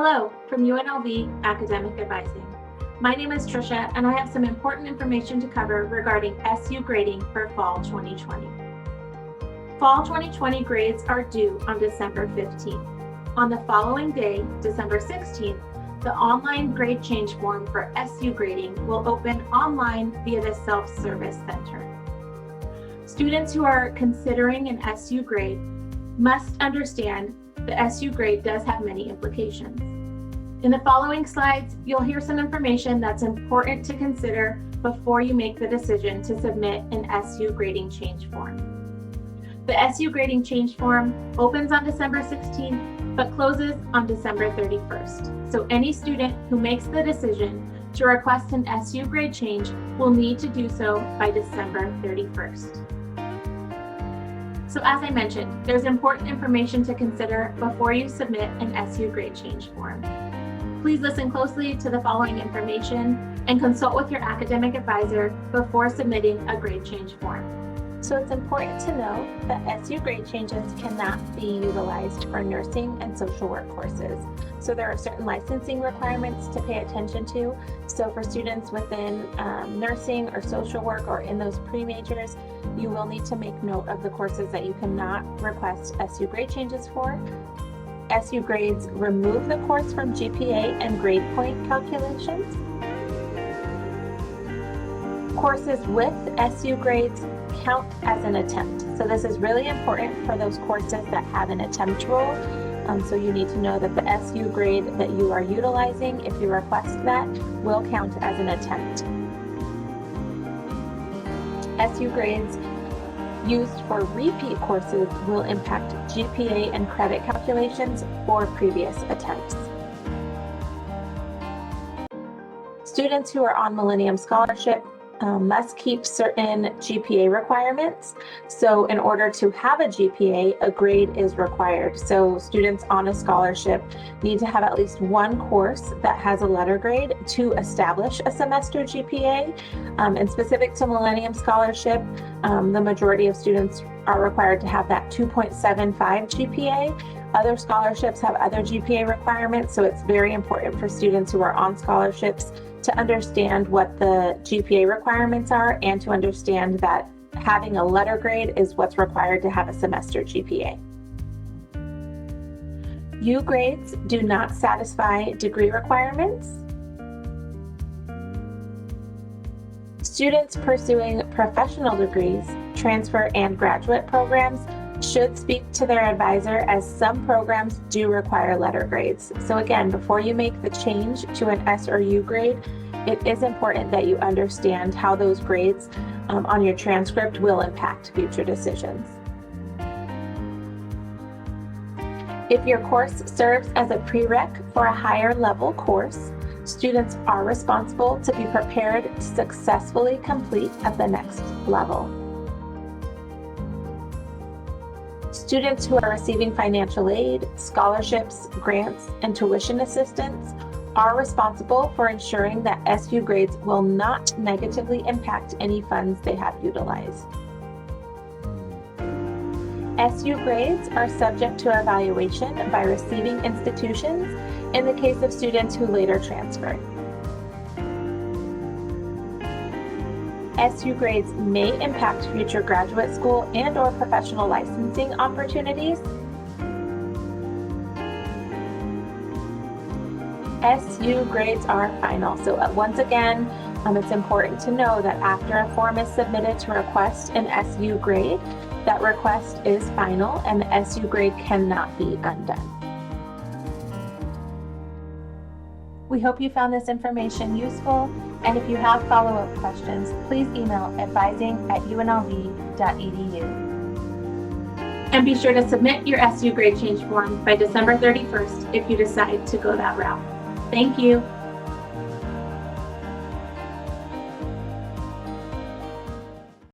Hello from UNLV Academic Advising. My name is Trisha and I have some important information to cover regarding SU grading for Fall 2020. Fall 2020 grades are due on December 15th. On the following day, December 16th, the online grade change form for SU grading will open online via the Self-Service Center. Students who are considering an SU grade must understand the SU grade does have many implications. In the following slides, you'll hear some information that's important to consider before you make the decision to submit an SU grading change form. The SU grading change form opens on December 16th, but closes on December 31st. So any student who makes the decision to request an SU grade change will need to do so by December 31st. So as I mentioned, there's important information to consider before you submit an SU grade change form. Please listen closely to the following information and consult with your academic advisor before submitting a grade change form. So it's important to know that SU grade changes cannot be utilized for nursing and social work courses. So there are certain licensing requirements to pay attention to. So for students within nursing or social work or in those pre-majors, you will need to make note of the courses that you cannot request SU grade changes for. SU grades remove the course from GPA and grade point calculations. Courses with SU grades count as an attempt. So this is really important for those courses that have an attempt rule. So you need to know that the SU grade that you are utilizing, if you request that, will count as an attempt. SU grades used for repeat courses will impact GPA and credit calculations for previous attempts. Students who are on Millennium Scholarship must keep certain GPA requirements. So in order to have a GPA, a grade is required. So students on a scholarship need to have at least one course that has a letter grade to establish a semester GPA. And specific to Millennium Scholarship, the majority of students are required to have that 2.75 GPA. Other scholarships have other GPA requirements, so it's very important for students who are on scholarships to understand what the GPA requirements are and to understand that having a letter grade is what's required to have a semester GPA. U grades do not satisfy degree requirements. Students pursuing professional degrees, transfer and graduate programs should speak to their advisor, as some programs do require letter grades. So again, before you make the change to an S or U grade, it is important that you understand how those grades on your transcript will impact future decisions. If your course serves as a prereq for a higher level course, students are responsible to be prepared to successfully complete at the next level. Students who are receiving financial aid, scholarships, grants, and tuition assistance are responsible for ensuring that SU grades will not negatively impact any funds they have utilized. SU grades are subject to evaluation by receiving institutions in the case of students who later transfer. SU grades may impact future graduate school and/or professional licensing opportunities. SU grades are final. So once again, it's important to know that after a form is submitted to request an SU grade, that request is final and the SU grade cannot be undone. We hope you found this information useful, and if you have follow-up questions, please email advising@unlv.edu. And be sure to submit your SU grade change form by December 31st if you decide to go that route. Thank you.